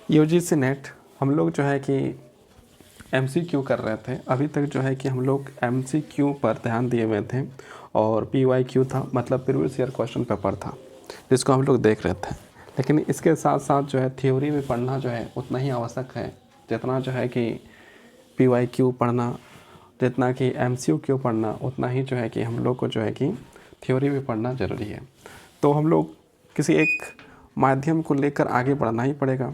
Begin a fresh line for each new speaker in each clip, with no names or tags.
UGC net हम लोग जो है कि एमसीक्यू कर रहे थे। अभी तक जो है कि हम लोग एमसीक्यू पर ध्यान दिए हुए थे और पीवाईक्यू था, मतलब प्रीवियस ईयर क्वेश्चन पेपर था जिसको हम लोग देख रहे थे। लेकिन इसके साथ साथ जो है थ्योरी भी पढ़ना जो है उतना ही आवश्यक है जितना जो है कि पीवाईक्यू पढ़ना, जितना कि एमसीक्यू पढ़ना, उतना ही जो है कि हम लोग को जो है कि थ्योरी भी पढ़ना ज़रूरी है। तो हम लोग किसी एक माध्यम को लेकर आगे बढ़ना ही पड़ेगा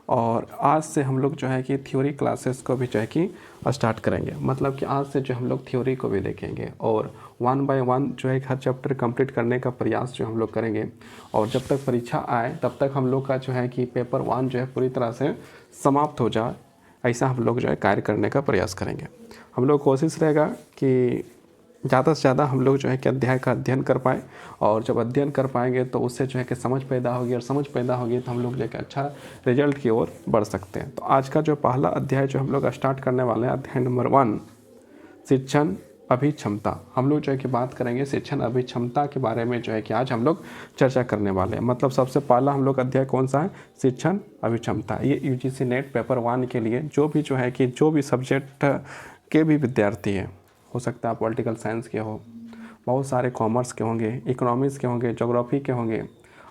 और आज से हम लोग जो है कि थ्योरी क्लासेस को भी जो है कि स्टार्ट करेंगे। मतलब कि आज से जो हम लोग थ्योरी को भी देखेंगे और 1 बाय 1 जो है हर चैप्टर कंप्लीट करने का प्रयास जो हम लोग करेंगे। और जब तक परीक्षा आए तब तक हम लोग का जो है कि पेपर 1 जो है पूरी तरह से समाप्त हो जाए, ऐसा हम लोग जो है कार्य करने का प्रयास करेंगे। हम लोग कोशिश रहेगा कि ज़्यादा से ज़्यादा हम लोग जो है कि अध्याय का अध्ययन कर पाए और जब अध्ययन कर पाएंगे तो उससे जो है कि समझ पैदा होगी और समझ पैदा होगी तो हम लोग जो है कि अच्छा रिजल्ट की ओर बढ़ सकते हैं। तो आज का जो पहला अध्याय जो हम लोग स्टार्ट करने वाले हैं, अध्याय नंबर 1, शिक्षण अभिक्षमता। हम लोग जो है कि बात करेंगे शिक्षण अभिक्षमता के बारे में जो है कि आज हम लोग चर्चा करने वाले हैं। मतलब सबसे पहला हम लोग अध्याय कौन सा है? शिक्षण अभिक्षमता। ये यूजीसी नेट पेपर 1 के लिए जो भी जो है कि जो भी सब्जेक्ट के भी विद्यार्थी हैं, हो सकता है पॉलिटिकल साइंस के हो, बहुत सारे कॉमर्स के होंगे, इकोनॉमिक्स के होंगे, ज्योग्राफी के होंगे,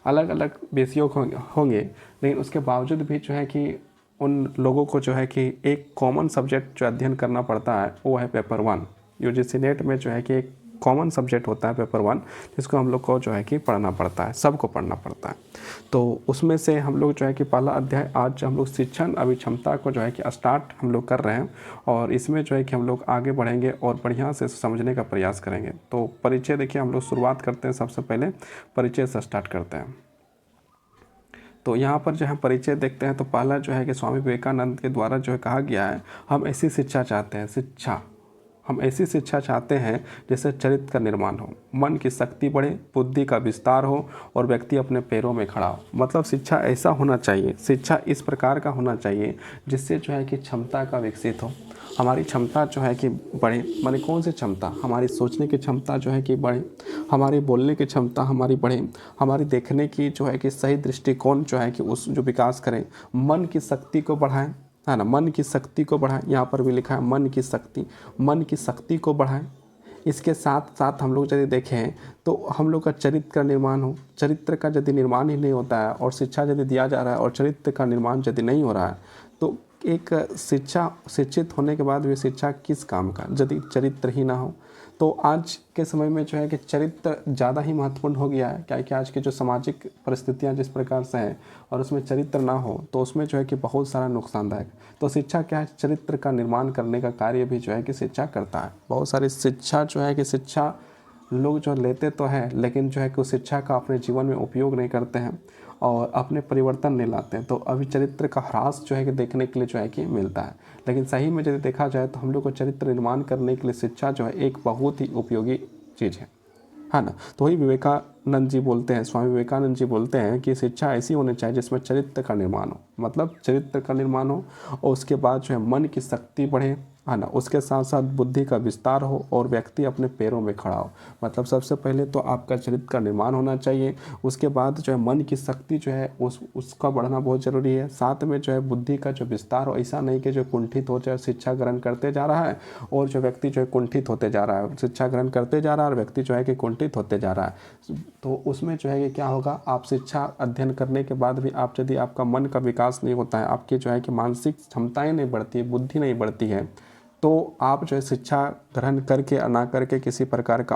अलग अलग विषयों के होंगे, लेकिन उसके बावजूद भी जो है कि उन लोगों को जो है कि एक कॉमन सब्जेक्ट जो अध्ययन करना पड़ता है वो है पेपर 1। यूजीसी नेट में जो है कि एक कॉमन सब्जेक्ट होता है पेपर 1, जिसको हम लोग को जो है कि पढ़ना पड़ता है, सबको पढ़ना पड़ता है। तो उसमें से हम लोग जो है कि पहला अध्याय आज हम लोग शिक्षण अभिक्षमता को जो है कि स्टार्ट हम लोग कर रहे हैं और इसमें जो है कि हम लोग आगे बढ़ेंगे और बढ़िया से समझने का प्रयास करेंगे। तो परिचय देखिए, हम लोग शुरुआत करते हैं, सबसे पहले परिचय से स्टार्ट करते हैं। तो यहाँ पर जो है परिचय देखते हैं तो पहला जो है कि स्वामी विवेकानंद के द्वारा जो है कहा गया है, हम ऐसी शिक्षा चाहते हैं, हम ऐसी शिक्षा चाहते हैं जिससे चरित्र का निर्माण हो, मन की शक्ति बढ़े, बुद्धि का विस्तार हो और व्यक्ति अपने पैरों में खड़ा हो। मतलब शिक्षा ऐसा होना चाहिए, शिक्षा इस प्रकार का होना चाहिए जिससे जो है कि क्षमता का विकसित हो, हमारी क्षमता जो है कि बढ़े। माने कौन सी क्षमता? हमारी सोचने की क्षमता जो है कि बढ़े, हमारी बोलने की क्षमता हमारी बढ़े, हमारी देखने की जो है कि सही दृष्टिकोण जो है कि उस जो विकास करें, मन की शक्ति को बढ़ाएं, है ना, मन की शक्ति को बढ़ाएं। यहाँ पर भी लिखा है मन की शक्ति, मन की शक्ति को बढ़ाएं। इसके साथ साथ हम लोग यदि देखें तो हम लोग का चरित्र का निर्माण हो। चरित्र का यदि निर्माण ही नहीं होता है और शिक्षा यदि दिया जा रहा है और चरित्र का निर्माण यदि नहीं हो रहा है तो एक शिक्षित होने के बाद भी शिक्षा किस काम का यदि चरित्र ही ना हो। तो आज के समय में जो है कि चरित्र ज़्यादा ही महत्वपूर्ण हो गया है, क्या कि आज की जो सामाजिक परिस्थितियाँ जिस प्रकार से हैं और उसमें चरित्र ना हो तो उसमें जो है कि बहुत सारा नुकसानदायक। तो शिक्षा क्या है? चरित्र का निर्माण करने का कार्य भी जो है कि शिक्षा करता है। बहुत सारी शिक्षा जो है कि शिक्षा लोग जो लेते तो हैं लेकिन जो है कि उस शिक्षा का अपने जीवन में उपयोग नहीं करते हैं और अपने परिवर्तन नहीं लाते हैं। तो अभी चरित्र का ह्रास जो है कि देखने के लिए जो है कि मिलता है। लेकिन सही में यदि देखा जाए तो हम लोग को चरित्र निर्माण करने के लिए शिक्षा जो है एक बहुत ही उपयोगी चीज़ है ना। तो वही विवेकानंद जी बोलते हैं, स्वामी विवेकानंद जी बोलते हैं कि शिक्षा ऐसी होनी चाहिए जिसमें चरित्र का निर्माण हो, मतलब चरित्र का निर्माण हो और उसके बाद जो है मन की शक्ति बढ़े, है ना, उसके साथ साथ बुद्धि का विस्तार हो और व्यक्ति अपने पैरों में खड़ा हो। मतलब सबसे पहले तो आपका चरित्र का निर्माण होना चाहिए, उसके बाद जो है मन की शक्ति जो है उसका बढ़ना बहुत ज़रूरी है। साथ में जो है बुद्धि का जो विस्तार हो, ऐसा नहीं कि जो कुंठित हो जाए, शिक्षा ग्रहण करते जा रहा है और जो व्यक्ति जो है कुंठित होते जा रहा है, शिक्षा ग्रहण करते जा रहा है और व्यक्ति जो है कि कुंठित होते जा रहा है। तो उसमें जो है कि क्या होगा, आप शिक्षा अध्ययन करने के बाद भी आप यदि आपका मन का विकास नहीं होता है, आपकी जो है कि मानसिक क्षमताएँ नहीं बढ़ती है, बुद्धि नहीं बढ़ती है, तो आप जो है शिक्षा ग्रहण करके ना करके किसी प्रकार का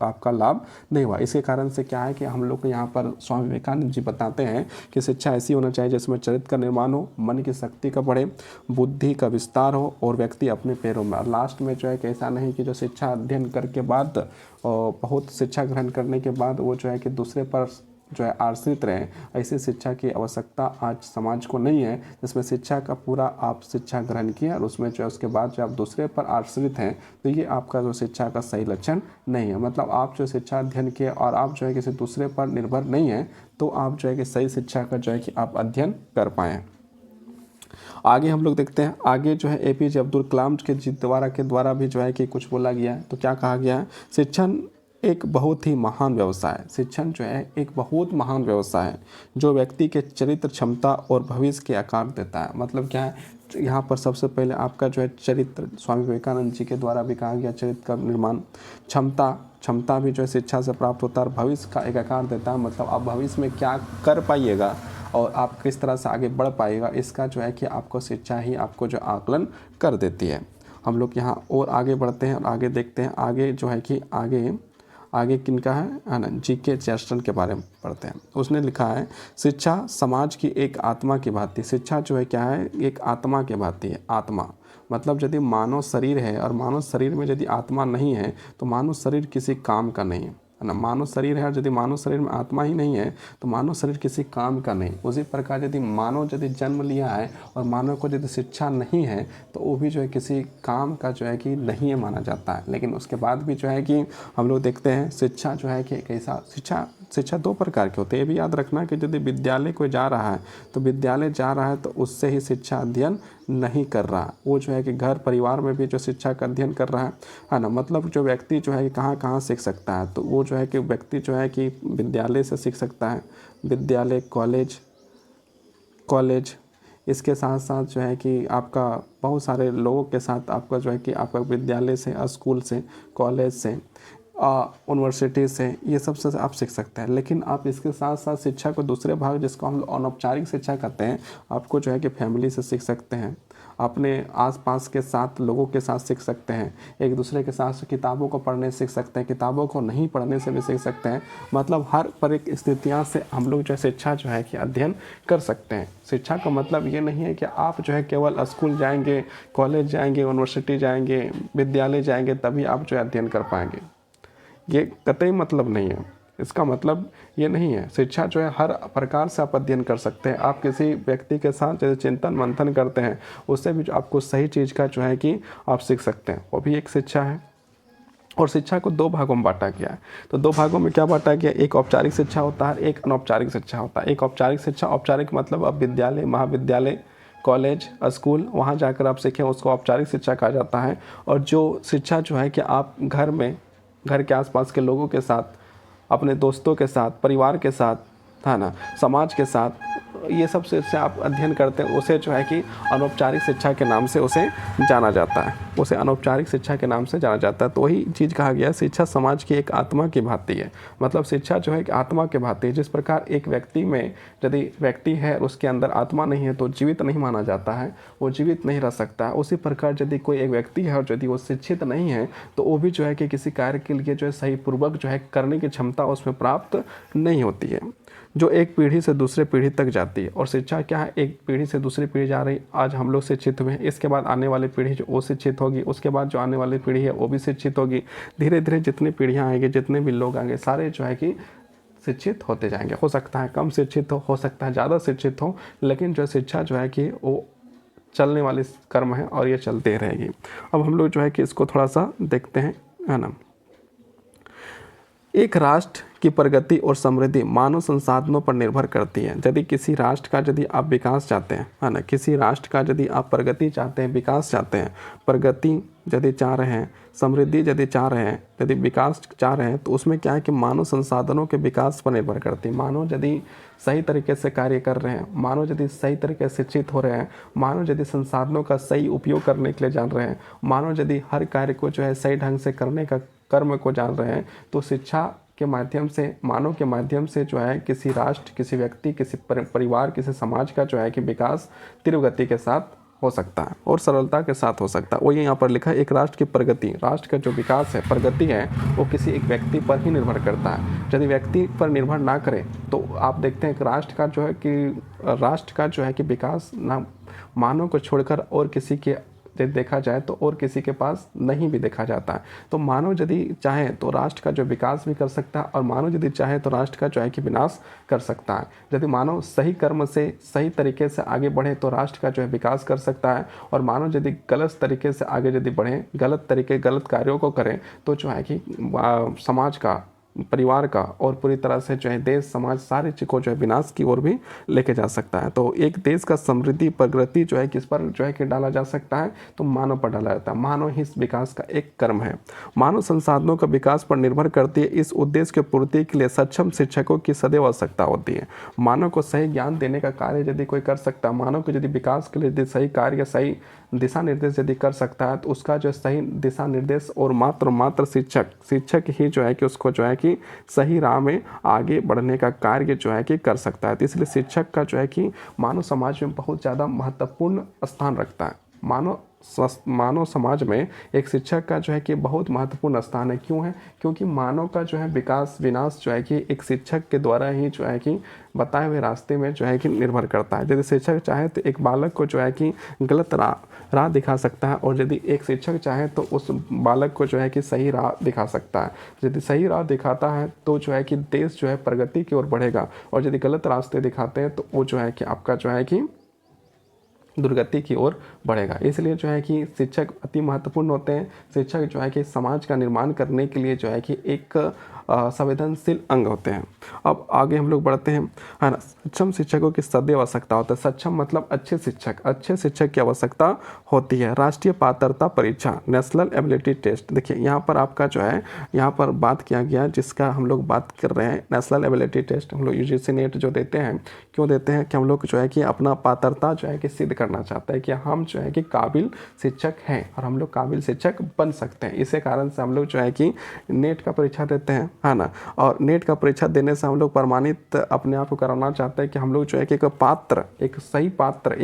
आपका लाभ नहीं हुआ। इसके कारण से क्या है कि हम लोग को यहाँ पर स्वामी विवेकानंद जी बताते हैं कि शिक्षा ऐसी होना चाहिए जिसमें चरित्र का निर्माण हो, मन की शक्ति का बढ़े, बुद्धि का विस्तार हो और व्यक्ति अपने पैरों में। और लास्ट में जो है कि ऐसा नहीं कि जो शिक्षा अध्ययन करके बाद बहुत शिक्षा ग्रहण करने के बाद वो जो है कि दूसरे पर जो है आश्रित रहें। ऐसी शिक्षा की आवश्यकता आज समाज को नहीं है, जिसमें शिक्षा का पूरा आप शिक्षा ग्रहण किए और उसमें जो है उसके बाद जो आप दूसरे पर आश्रित हैं तो ये आपका जो शिक्षा का सही लक्षण नहीं है। मतलब आप जो शिक्षा अध्ययन किए और आप जो है किसी दूसरे पर निर्भर नहीं हैं तो आप जो है कि सही शिक्षा का जो है कि आप अध्ययन कर पाएँ। आगे हम लोग देखते हैं, आगे जो है एपीजे अब्दुल कलाम के द्वारा भी जो है कि कुछ बोला गया है। तो क्या कहा गया है? शिक्षण एक बहुत ही महान व्यवसाय है। शिक्षण जो है एक बहुत महान व्यवसाय है जो व्यक्ति के चरित्र, क्षमता और भविष्य के आकार देता है। मतलब क्या है, यहाँ पर सबसे पहले आपका जो है चरित्र, स्वामी विवेकानंद जी के द्वारा भी कहा गया चरित्र का निर्माण, क्षमता भी जो है शिक्षा से प्राप्त होता है, और भविष्य का एक आकार देता है। मतलब आप भविष्य में क्या कर पाइएगा और आप किस तरह से आगे बढ़ पाइएगा, इसका जो है कि आपको शिक्षा ही आपको जो आकलन कर देती है। हम लोग यहाँ और आगे बढ़ते हैं और आगे देखते हैं। आगे जो है कि आगे किनका है ना, जीके चेस्टन के बारे में पढ़ते हैं। उसने लिखा है, शिक्षा समाज की एक आत्मा की भांति। शिक्षा जो है क्या है, एक आत्मा के भांति है। आत्मा मतलब यदि मानव शरीर है और मानव शरीर में यदि आत्मा नहीं है तो मानव शरीर किसी काम का नहीं है ना। मानव शरीर है और यदि मानव शरीर में आत्मा ही नहीं है तो मानव शरीर किसी काम का नहीं। उसी प्रकार यदि मानव यदि जन्म लिया है और मानव को यदि शिक्षा नहीं है तो वो भी जो है किसी काम का जो है कि नहीं है माना जाता है। लेकिन उसके बाद भी जो है कि हम लोग देखते हैं शिक्षा जो है कि कैसा, शिक्षा दो प्रकार के होते हैं। ये भी याद रखना कि यदि विद्यालय कोई जा रहा है तो विद्यालय जा रहा है तो उससे ही शिक्षा अध्ययन नहीं कर रहा, वो जो है कि घर परिवार में भी जो शिक्षा का अध्ययन कर रहा है ना। मतलब जो व्यक्ति जो है कि कहाँ सीख सकता है, तो वो जो है कि व्यक्ति जो है कि विद्यालय से सीख सकता है। विद्यालय, कॉलेज इसके साथ साथ जो है कि आपका बहुत सारे लोगों के साथ आपका जो है कि आपका विद्यालय से, स्कूल से, कॉलेज से, यूनिवर्सिटी से, ये सब से आप सीख सकते हैं। लेकिन आप इसके साथ साथ शिक्षा को दूसरे भाग जिसको हम अनौपचारिक शिक्षा कहते हैं, आपको जो है कि फैमिली से सीख सकते हैं, अपने आसपास के साथ लोगों के साथ सीख सकते हैं, एक दूसरे के साथ किताबों को पढ़ने सीख सकते हैं, किताबों को नहीं पढ़ने से भी सीख सकते हैं। मतलब हर परिस्थितियाँ से हम लोग जो है शिक्षा जो है कि अध्ययन कर सकते हैं। शिक्षा का मतलब ये नहीं है कि आप जो है केवल स्कूल जाएंगे, कॉलेज जाएंगे, यूनिवर्सिटी जाएंगे, विद्यालय जाएंगे तभी आप जो है अध्ययन कर पाएंगे, ये कतई मतलब नहीं है। इसका मतलब ये नहीं है। शिक्षा जो है हर प्रकार से आप अध्ययन कर सकते हैं। आप किसी व्यक्ति के साथ जैसे चिंतन मंथन करते हैं उससे भी जो आपको सही चीज़ का जो है कि आप सीख सकते हैं, वो भी एक शिक्षा है। और शिक्षा को दो भागों में बांटा गया है। तो दो भागों में क्या बांटा गया, एक औपचारिक शिक्षा होता है, एक अनौपचारिक शिक्षा होता है। एक औपचारिक शिक्षा, औपचारिक मतलब अब विद्यालय, महाविद्यालय, कॉलेज, स्कूल वहाँ जाकर आप सीखें, उसको औपचारिक शिक्षा कहा जाता है। और जो शिक्षा जो है कि आप घर में, घर के आसपास के लोगों के साथ, अपने दोस्तों के साथ, परिवार के साथ, है ना, समाज के साथ, ये सब से आप अध्ययन करते हैं, उसे जो है कि अनौपचारिक शिक्षा के नाम से उसे जाना जाता है, उसे अनौपचारिक शिक्षा के नाम से जाना जाता है। तो वही चीज़ कहा गया, शिक्षा समाज की एक आत्मा की भांति है। मतलब शिक्षा जो है कि आत्मा के भांति है। जिस प्रकार एक व्यक्ति में यदि व्यक्ति है और उसके अंदर आत्मा नहीं है तो जीवित नहीं माना जाता है, वो जीवित नहीं रह सकता है। उसी प्रकार यदि कोई एक व्यक्ति है और यदि वो शिक्षित नहीं है तो वो भी जो है कि किसी कार्य के लिए जो है सही पूर्वक जो है करने की क्षमता उसमें प्राप्त नहीं होती है, जो एक पीढ़ी से दूसरे पीढ़ी तक जाती है। और शिक्षा क्या है, एक पीढ़ी से दूसरी पीढ़ी जा रही। आज हम लोग शिक्षित हुए हैं, इसके बाद आने वाली पीढ़ी जो वो शिक्षित होगी, उसके बाद जो आने वाली पीढ़ी है वो भी शिक्षित होगी। धीरे धीरे जितनी पीढ़ियाँ आएंगी, जितने भी लोग आएंगे, सारे जो है कि शिक्षित होते जाएंगे। हो सकता है कम शिक्षित हो सकता है ज़्यादा शिक्षित हो, लेकिन जो शिक्षा जो है कि वो चलने वाली कर्म है और ये चलते रहेगी। अब हम लोग जो है कि इसको थोड़ा सा देखते हैं, है ना। एक राष्ट्र की प्रगति और समृद्धि मानव संसाधनों पर निर्भर करती है। यदि किसी राष्ट्र का यदि आप विकास चाहते हैं, है ना, किसी राष्ट्र का यदि आप प्रगति चाहते हैं, विकास चाहते हैं, प्रगति यदि चाह रहे हैं, समृद्धि यदि चाह रहे हैं, यदि विकास चाह रहे हैं, तो उसमें क्या है कि मानव संसाधनों के विकास पर निर्भर करती है। मानव यदि सही तरीके से कार्य कर रहे हैं, मानव यदि सही तरीके से शिक्षित हो रहे हैं, मानव यदि संसाधनों का सही उपयोग करने के लिए जान रहे हैं, मानव यदि हर कार्य को जो है सही ढंग से करने का कर्म को जान रहे हैं, तो शिक्षा के माध्यम से, मानव के माध्यम से जो है किसी राष्ट्र, किसी व्यक्ति, किसी परिवार, किसी समाज का जो है कि विकास तीव्र गति के साथ हो सकता है और सरलता के साथ हो सकता है। वो यहाँ पर लिखा है, एक राष्ट्र की प्रगति, राष्ट्र का जो विकास है, प्रगति है, वो किसी एक व्यक्ति पर ही निर्भर करता है। यदि व्यक्ति पर निर्भर ना करे तो आप देखते हैं कि राष्ट्र का जो है कि विकास ना मानव को छोड़कर और किसी के देखा जाए तो और किसी के पास नहीं भी देखा जाता है। तो मानव यदि चाहे तो राष्ट्र का जो विकास भी कर सकता है और मानव यदि चाहे तो राष्ट्र का जो है कि विनाश कर सकता है। यदि मानव सही कर्म से सही तरीके से आगे बढ़े तो राष्ट्र का जो है विकास कर सकता है, और मानव यदि गलत तरीके से आगे यदि बढ़े, गलत कार्यों को करें, तो जो है कि समाज का परिवार का और पूरी तरह से जो है देश समाज सारे चीज़ को जो है विनाश की ओर भी लेके जा सकता है। तो एक देश का समृद्धि प्रगति जो है किस पर जो है कि डाला जा सकता है, तो मानव पर डाला जाता है। मानव ही इस विकास का एक कर्म है। मानव संसाधनों का विकास पर निर्भर करती है। इस उद्देश्य की पूर्ति के लिए सक्षम शिक्षकों की सदैव आवश्यकता होती है। मानव को सही ज्ञान देने का कार्य यदि कोई कर सकता है, मानव के यदि विकास के लिए यदि सही कार्य सही दिशा निर्देश यदि कर सकता है, तो उसका जो सही दिशा निर्देश और मात्र शिक्षक ही जो है कि उसको जो है कि सही राह में आगे बढ़ने का कार्य जो है कि कर सकता है। तो इसलिए शिक्षक का जो है कि मानव समाज में बहुत ज़्यादा महत्वपूर्ण स्थान रखता है। मानव समाज में एक शिक्षक का जो है कि बहुत महत्वपूर्ण स्थान है। क्यों है? क्योंकि मानव का जो है विकास विनाश जो है कि एक शिक्षक के द्वारा ही जो है कि बताए हुए रास्ते में जो है कि निर्भर करता है। यदि शिक्षक चाहे तो एक बालक को जो है कि गलत राह दिखा सकता है, और यदि एक शिक्षक चाहे तो उस बालक को जो है कि सही राह दिखा सकता है। यदि सही राह दिखाता है तो जो है कि देश जो है प्रगति की ओर बढ़ेगा, और यदि गलत रास्ते दिखाते हैं तो वो जो है कि आपका जो है कि दुर्गति की ओर बढ़ेगा। इसलिए जो है कि शिक्षक अति महत्वपूर्ण होते हैं। शिक्षक जो है कि समाज का निर्माण करने के लिए जो है कि एक संवेदनशील अंग होते हैं। अब आगे हम लोग बढ़ते हैं, है ना। सक्षम शिक्षकों की सदैव आवश्यकता होता है। सक्षम मतलब अच्छे शिक्षक की आवश्यकता होती है। राष्ट्रीय पात्रता परीक्षा, नेशनल एबिलिटी टेस्ट। देखिए यहाँ पर आपका जो है यहाँ पर बात किया गया, जिसका हम लोग बात कर रहे हैं नेशनल एबिलिटी टेस्ट। हम लोग यूजीसी नेट जो देते हैं, क्यों देते हैं कि हम लोग जो है कि अपना पात्रता जो है कि सिद्ध करना चाहते हैं कि हम जो है कि काबिल शिक्षक हैं और हम लोग काबिल शिक्षक बन सकते हैं। इसी कारण से हम लोग जो है कि नेट का परीक्षा देते हैं, है ना। और नेट का परीक्षा देने से हम लोग प्रमाणित अपने आप को कराना चाहते हैं कि हम लोग जो है कि एक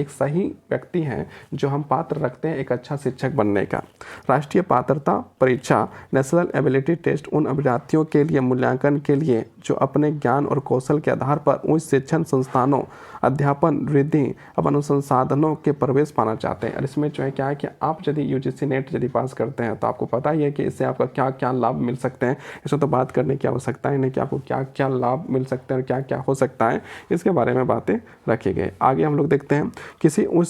सही व्यक्ति हैं, जो हम पात्र रखते हैं एक अच्छा शिक्षक बनने का। राष्ट्रीय पात्रता परीक्षा, नेशनल एबिलिटी टेस्ट उन अभ्यर्थियों के लिए मूल्यांकन के लिए जो अपने ज्ञान और कौशल के आधार पर उच्च शिक्षण संस्थानों, अध्यापन वृद्धि अब अनुसंसाधनों के प्रवेश पाना चाहते हैं। और इसमें जो है क्या है कि आप यदि यूजीसी नेट यदि पास करते हैं तो आपको पता ही है कि इससे आपका क्या क्या लाभ मिल सकते हैं। इसमें तो बात करने की आवश्यकता ही नहीं कि आपको क्या क्या लाभ मिल सकते हैं और क्या क्या हो सकता है, इसके बारे में बातें रखी गई। आगे हम लोग देखते हैं, किसी उच्च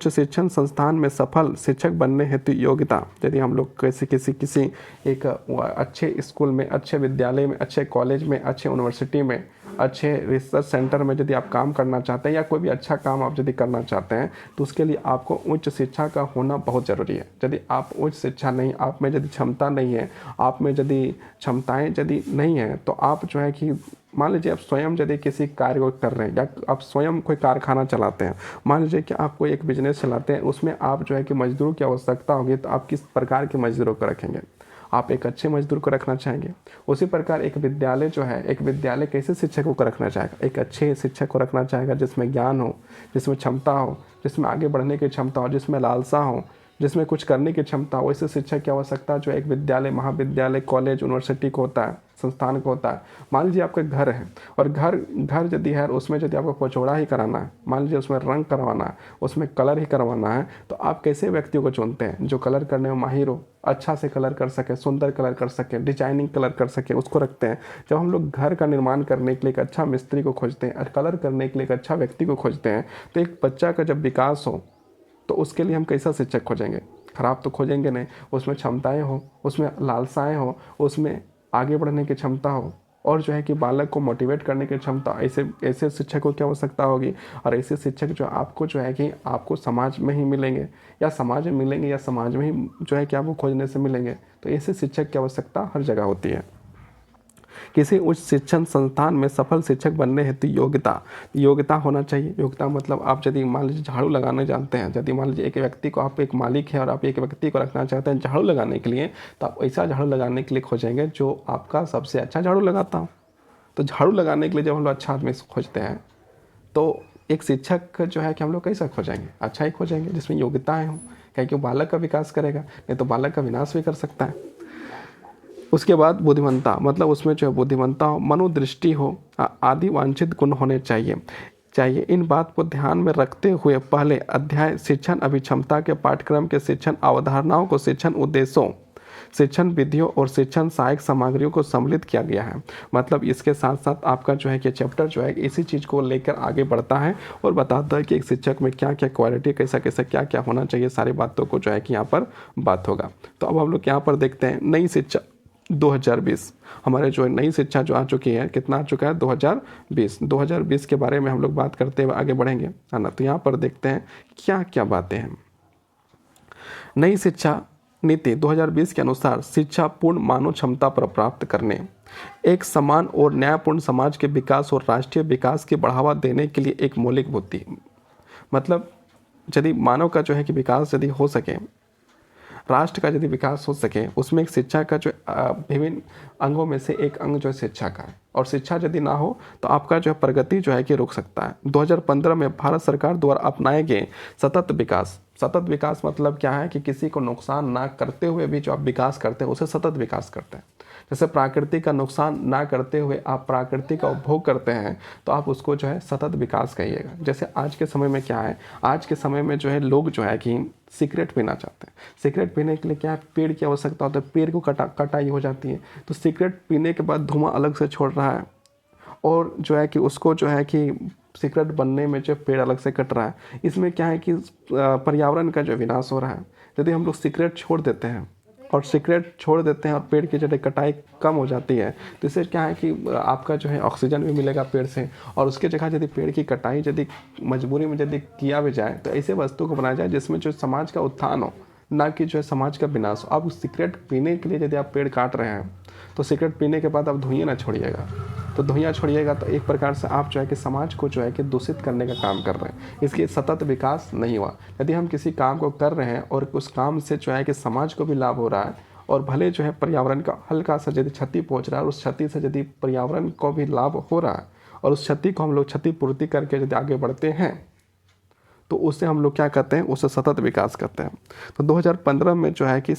शिक्षण संस्थान में सफल शिक्षक बनने हेतु योग्यता। यदि हम लोग किसी एक अच्छे स्कूल में, अच्छे विद्यालय में, अच्छे कॉलेज में, अच्छे यूनिवर्सिटी में, अच्छे रिसर्च सेंटर में यदि आप काम करना चाहते हैं या कोई भी अच्छा काम आप यदि करना चाहते हैं, तो उसके लिए आपको उच्च शिक्षा का होना बहुत ज़रूरी है। यदि आप उच्च शिक्षा नहीं, आप में यदि क्षमता नहीं है, आप में यदि क्षमताएँ यदि नहीं है, तो आप जो है कि मान लीजिए आप स्वयं यदि किसी कार्य को कर रहे हैं या आप स्वयं कोई कारखाना चलाते हैं, मान लीजिए कि आप कोई एक बिजनेस चलाते हैं, उसमें आप जो है कि मजदूरों की आवश्यकता होगी, तो आप किस प्रकार के मजदूरों को रखेंगे? आप एक अच्छे मजदूर को रखना चाहेंगे। उसी प्रकार एक विद्यालय जो है, एक विद्यालय कैसे शिक्षकों को रखना चाहेगा? एक अच्छे शिक्षक को रखना चाहेगा जिसमें ज्ञान हो, जिसमें क्षमता हो, जिसमें आगे बढ़ने की क्षमता हो, जिसमें लालसा हो, जिसमें कुछ करने की क्षमता हो। वैसे शिक्षक की आवश्यकता जो एक विद्यालय, महाविद्यालय, कॉलेज, यूनिवर्सिटी को होता है, संस्थान को होता है। मान लीजिए आपका घर है और घर यदि है, उसमें यदि आपको पचौड़ा ही कराना है, मान लीजिए उसमें रंग करवाना है, उसमें कलर ही करवाना है, तो आप कैसे व्यक्तियों को चुनते हैं? जो कलर करने में माहिर हो, अच्छा से कलर कर सके, सुंदर कलर कर सके, डिजाइनिंग कलर कर सके, उसको रखते हैं। जब हम लोग घर का निर्माण करने के लिए एक अच्छा मिस्त्री को खोजते हैं और कलर करने के लिए एक अच्छा व्यक्ति को खोजते हैं, तो एक बच्चा का जब विकास हो तो उसके लिए हम कैसा शिक्षक खोजेंगे? खराब तो खोजेंगे नहीं। उसमें क्षमताएं हो, उसमें लालसाएं हो, उसमें आगे बढ़ने की क्षमता हो, और जो है कि बालक को मोटिवेट करने की क्षमता। ऐसे शिक्षकों की आवश्यकता होगी। और ऐसे शिक्षक जो आपको जो है कि आपको समाज में ही मिलेंगे, या समाज में ही जो है कि आपको खोजने से मिलेंगे। तो ऐसे शिक्षक की आवश्यकता हर जगह होती है। किसी उच्च शिक्षण संस्थान में सफल शिक्षक बनने हेतु योग्यता होना चाहिए। योग्यता मतलब आप यदि मान लीजिए झाड़ू लगाने जानते हैं, यदि मान लीजिए एक व्यक्ति को, आप एक मालिक है और आप एक व्यक्ति को रखना चाहते हैं झाड़ू लगाने के लिए, तो आप ऐसा झाड़ू लगाने के लिए खोजेंगे जो आपका सबसे अच्छा झाड़ू लगाता हो। तो झाड़ू लगाने के लिए जब हम लोग अच्छा आदमी खोजते हैं, तो एक शिक्षक जो है कि हम लोग कैसा खोजेंगे? अच्छा ही खोजेंगे जिसमें योग्यताएँ हों, क्योंकि बालक का विकास करेगा, नहीं तो बालक का विनाश भी कर सकता है। उसके बाद बुद्धिमत्ता, मतलब उसमें जो है बुद्धिमत्ता हो, मनोदृष्टि हो, आदि वांछित गुण होने चाहिए। इन बात को ध्यान में रखते हुए पहले अध्याय शिक्षण अभिक्षमता के पाठ्यक्रम के शिक्षण अवधारणाओं को, शिक्षण उद्देश्यों, शिक्षण विधियों और शिक्षण सहायक सामग्रियों को सम्मिलित किया गया है। मतलब इसके साथ साथ आपका जो है कि चैप्टर जो है इसी चीज़ को लेकर आगे बढ़ता है और बताता है कि एक शिक्षक में क्या क्या क्वालिटी, कैसा कैसा क्या क्या होना चाहिए। सारी बातों को जो है कि यहाँ पर बात होगा। तो अब हम लोग यहाँ पर देखते हैं नई शिक्षा 2020 हमारे जो नई शिक्षा जो आ चुकी है, कितना आ चुका है 2020 के बारे में हम लोग बात करते हुए आगे बढ़ेंगे, है ना। तो यहाँ पर देखते हैं क्या क्या बातें हैं। नई शिक्षा नीति 2020 के अनुसार शिक्षा पूर्ण मानव क्षमता पर प्राप्त करने, एक समान और न्यायपूर्ण समाज के विकास और राष्ट्रीय विकास के बढ़ावा देने के लिए एक मौलिक बुद्धि। मतलब यदि मानव का जो है कि विकास यदि हो सके, राष्ट्र का यदि विकास हो सके, उसमें एक शिक्षा का जो विभिन्न अंगों में से एक अंग जो है शिक्षा का है। और शिक्षा यदि ना हो तो आपका जो है प्रगति जो है कि रुक सकता है। 2015 में भारत सरकार द्वारा अपनाए गए सतत विकास मतलब क्या है कि किसी को नुकसान ना करते हुए भी जो आप विकास करते हैं उसे सतत विकास करते हैं। जैसे प्रकृति का नुकसान ना करते हुए आप प्रकृति का उपभोग करते हैं तो आप उसको जो है सतत विकास कहिएगा। जैसे आज के समय में क्या है, आज के समय में जो है लोग जो है कि सिगरेट पीना चाहते हैं। सिगरेट पीने के लिए क्या है, पेड़ की आवश्यकता होता है, पेड़ को कटाई हो जाती है। तो सिगरेट पीने के बाद धुआं अलग से छोड़ रहा है और जो है कि उसको जो है कि सिगरेट बनने में जो पेड़ अलग से कट रहा है। इसमें क्या है कि पर्यावरण का जो विनाश हो रहा है। यदि हम लोग सिगरेट छोड़ देते हैं और पेड़ की जो कटाई कम हो जाती है तो इससे क्या है कि आपका जो है ऑक्सीजन भी मिलेगा पेड़ से। और उसके जगह यदि पेड़ की कटाई यदि मजबूरी में यदि किया भी जाए तो ऐसे वस्तु को बनाया जाए जिसमें जो समाज का उत्थान हो, ना कि जो है समाज का विनाश हो। आप सिगरेट पीने के लिए यदि आप पेड़ काट रहे हैं तो सिगरेट पीने के बाद आप धुएं ना छोड़िएगा। तो धुइयाँ छोड़िएगा तो एक प्रकार से आप जो है कि समाज को जो है कि दूषित करने का काम कर रहे हैं। इसलिए सतत विकास नहीं हुआ। यदि हम किसी काम को कर रहे हैं और उस काम से जो है कि समाज को भी लाभ हो रहा है और भले जो है पर्यावरण का हल्का सा यदि क्षति पहुंच रहा है और उस क्षति से यदि पर्यावरण को भी लाभ हो रहा है और उस क्षति को हम लोग क्षतिपूर्ति करके यदि आगे बढ़ते हैं तो उससे हम लोग क्या करते हैं, उससे सतत विकास करते हैं। तो 2015 में जो है कि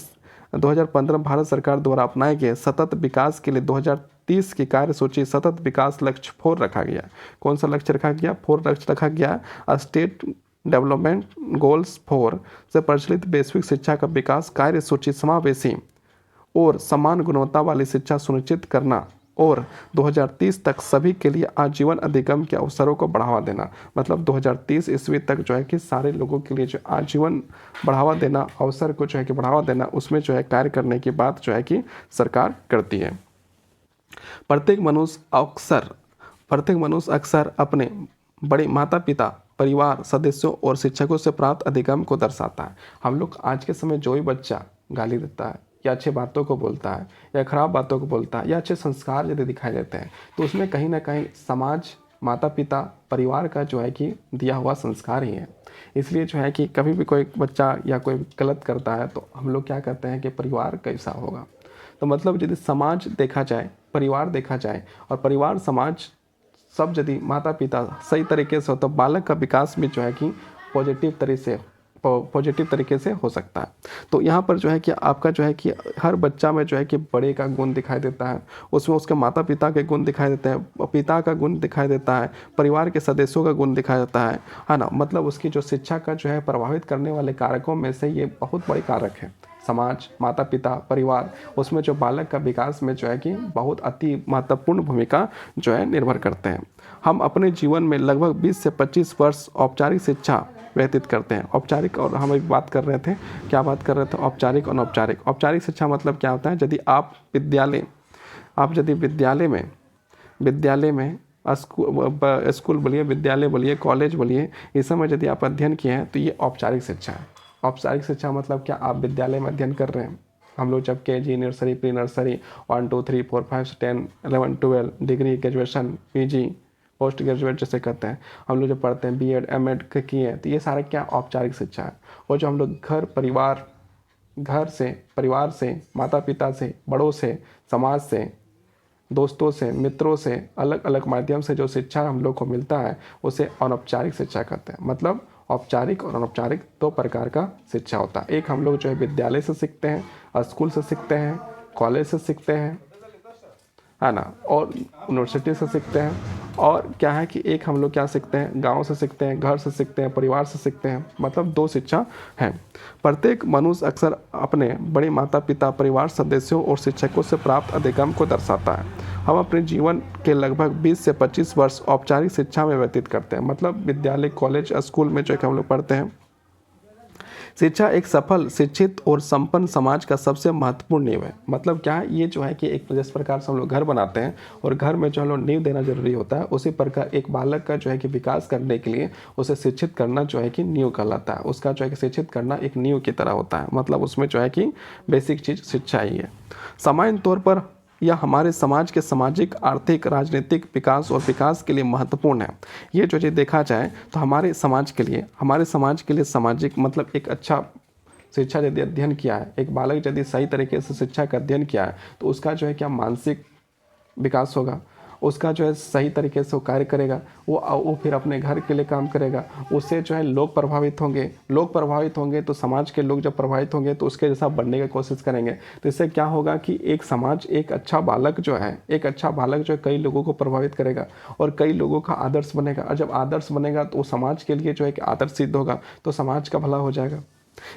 2015 भारत सरकार द्वारा अपनाए गए सतत विकास के लिए 2030 की कार्यसूची सतत विकास लक्ष्य 4 रखा गया। कौन सा लक्ष्य रखा गया? 4 लक्ष्य रखा गया। स्टेट डेवलपमेंट गोल्स 4 से प्रचलित वैश्विक शिक्षा का विकास, कार्यसूची समावेशी और समान गुणवत्ता वाली शिक्षा सुनिश्चित करना और 2030 तक सभी के लिए आजीवन अधिगम के अवसरों को बढ़ावा देना। मतलब 2030 ईस्वी तक जो है कि सारे लोगों के लिए जो आजीवन बढ़ावा देना, अवसर को जो है कि बढ़ावा देना, उसमें जो है कार्य करने की बात जो है कि सरकार करती है। प्रत्येक मनुष्य अक्सर अपने बड़े माता पिता, परिवार सदस्यों और शिक्षकों से प्राप्त अधिगम को दर्शाता है। हम लोग आज के समय जो भी बच्चा गाली देता है या अच्छे बातों को बोलता है या खराब बातों को बोलता है या अच्छे संस्कार यदि दिखाई देते हैं तो उसमें कहीं ना कहीं समाज, माता पिता, परिवार का जो है कि दिया हुआ संस्कार ही है। इसलिए जो है कि कभी भी कोई बच्चा या कोई गलत करता है तो हम लोग क्या करते हैं कि परिवार कैसा होगा। तो मतलब यदि समाज देखा जाए, परिवार देखा जाए और परिवार समाज सब यदि माता पिता सही तरीके से हो तो बालक का विकास भी जो है कि पॉजिटिव तरीके से हो सकता है। तो यहाँ पर जो है कि आपका जो है कि हर बच्चा में जो है कि बड़े का गुण दिखाई देता है, उसमें उसके माता पिता के गुण दिखाई देते हैं, पिता का गुण दिखाई देता है, परिवार के सदस्यों का गुण दिखाई देता है ना। मतलब उसकी जो शिक्षा का जो है प्रभावित करने वाले कारकों में से ये बहुत बड़े कारक है। समाज, माता पिता, परिवार, उसमें जो बालक का विकास में जो है कि बहुत अति महत्वपूर्ण भूमिका जो है निर्भर करते हैं। हम अपने जीवन में लगभग 20 से 25 वर्ष औपचारिक शिक्षा व्यतीत करते हैं। औपचारिक और हम एक बात कर रहे थे, क्या बात कर रहे थे? औपचारिक और अनौपचारिक। औपचारिक शिक्षा मतलब क्या होता है? यदि आप विद्यालय में स्कूल बोलिए, विद्यालय बोलिए, कॉलेज बोलिए, इस समय यदि आप अध्ययन किए हैं तो ये औपचारिक शिक्षा है। औपचारिक शिक्षा मतलब क्या? आप विद्यालय में अध्ययन कर रहे हैं। हम लोग जब KG, nursery, pre nursery, 1, 2, 3, 4, 5, 10, 11, 12, degree, graduation, PG, post graduate जैसे कहते हैं, हम लोग जो पढ़ते हैं BEd, M.Ed किए हैं, तो ये सारे क्या औपचारिक शिक्षा है। और जो हम लोग परिवार से, माता पिता से, बड़ों से, समाज से, दोस्तों से, मित्रों से, अलग अलग माध्यम से जो शिक्षा हम लोग को मिलता है उसे अनौपचारिक शिक्षा कहते हैं। मतलब औपचारिक और अनौपचारिक 2 प्रकार का शिक्षा होता है। एक हम लोग जो है विद्यालय से सीखते हैं, स्कूल से सीखते हैं, कॉलेज से सीखते हैं, है ना, और यूनिवर्सिटी से सीखते हैं। और क्या है कि एक हम लोग क्या सीखते हैं? गांव से सीखते हैं, घर से सीखते हैं, परिवार से सीखते हैं। मतलब 2 शिक्षा हैं। प्रत्येक मनुष्य अक्सर अपने बड़े माता पिता, परिवार सदस्यों और शिक्षकों से प्राप्त अधिगम को दर्शाता है। हम अपने जीवन के लगभग 20 से 25 वर्ष औपचारिक शिक्षा में व्यतीत करते हैं। मतलब विद्यालय, कॉलेज, स्कूल में जो है हम लोग पढ़ते हैं, शिक्षा एक सफल, शिक्षित और संपन्न समाज का सबसे महत्वपूर्ण नींव है। मतलब क्या है, ये जो है कि एक जिस प्रकार से हम लोग घर बनाते हैं और घर में जो है लोग नींव देना जरूरी होता है, उसी प्रकार एक बालक का जो है कि विकास करने के लिए उसे शिक्षित करना जो है कि नींव कहलाता है। उसका जो है कि शिक्षित करना एक नींव की तरह होता है। मतलब उसमें जो है कि बेसिक चीज़ शिक्षा ही है। सामान्य तौर पर यह हमारे समाज के सामाजिक, आर्थिक, राजनीतिक विकास और विकास के लिए महत्वपूर्ण है। ये जो चीज़ देखा जाए तो हमारे समाज के लिए सामाजिक मतलब एक अच्छा शिक्षा यदि अध्ययन किया है, एक बालक यदि सही तरीके से शिक्षा का अध्ययन किया है तो उसका जो है क्या मानसिक विकास होगा, उसका जो है सही तरीके से वो कार्य करेगा, वो फिर अपने घर के लिए काम करेगा, उससे जो है लोग प्रभावित होंगे तो समाज के लोग जब प्रभावित होंगे तो उसके जैसा बनने की कोशिश करेंगे। तो इससे क्या होगा कि एक समाज, एक अच्छा बालक जो है कई लोगों को प्रभावित करेगा और कई लोगों का आदर्श बनेगा। और जब आदर्श बनेगा तो वो समाज के लिए जो है कि आदर्श सिद्ध होगा, तो समाज का भला हो जाएगा।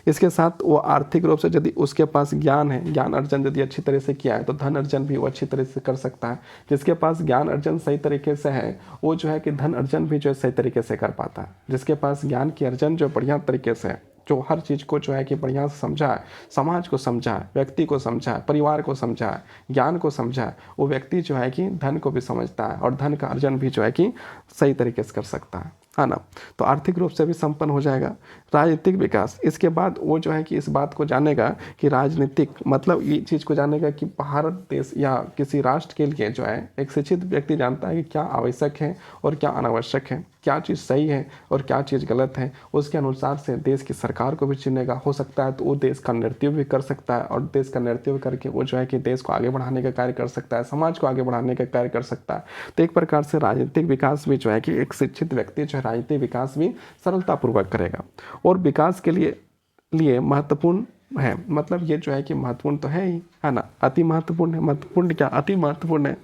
इसके साथ वो आर्थिक रूप से यदि उसके पास ज्ञान है, ज्ञान अर्जन यदि अच्छी तरह से किया है तो धन अर्जन भी वो अच्छी तरह से कर सकता है। जिसके पास ज्ञान अर्जन सही तरीके से है वो जो है कि धन अर्जन भी जो है सही तरीके से कर पाता है। जिसके पास ज्ञान की अर्जन जो बढ़िया तरीके से है, जो हर चीज़ को जो है कि बढ़िया से समझा है, समाज को समझा है, व्यक्ति को समझा है, परिवार को समझा है, ज्ञान को समझा है, वो व्यक्ति जो है कि धन को भी समझता है और धन का अर्जन भी जो है कि सही तरीके से कर सकता है ना। तो आर्थिक रूप से भी संपन्न हो जाएगा। राजनीतिक विकास, इसके बाद वो जो है कि इस बात को जानेगा कि राजनीतिक मतलब ये चीज़ को जानेगा कि भारत देश या किसी राष्ट्र के लिए जो है एक शिक्षित व्यक्ति जानता है कि क्या आवश्यक है और क्या अनावश्यक है, क्या चीज़ सही है और क्या चीज़ गलत है। उसके अनुसार से देश की सरकार को भी चुनेगा। हो सकता है तो वो देश का नेतृत्व भी कर सकता है और देश का नेतृत्व करके वो जो है कि देश को आगे बढ़ाने का कार्य कर सकता है, समाज को आगे बढ़ाने का कार्य कर सकता है। तो एक प्रकार से राजनीतिक विकास भी जो है कि एक शिक्षित व्यक्ति जो है राजनीतिक विकास भी सरलतापूर्वक करेगा और विकास के लिए महत्वपूर्ण है। मतलब ये जो है कि महत्वपूर्ण तो है ही, है ना, अति महत्वपूर्ण है। महत्वपूर्ण क्या, अति महत्वपूर्ण है।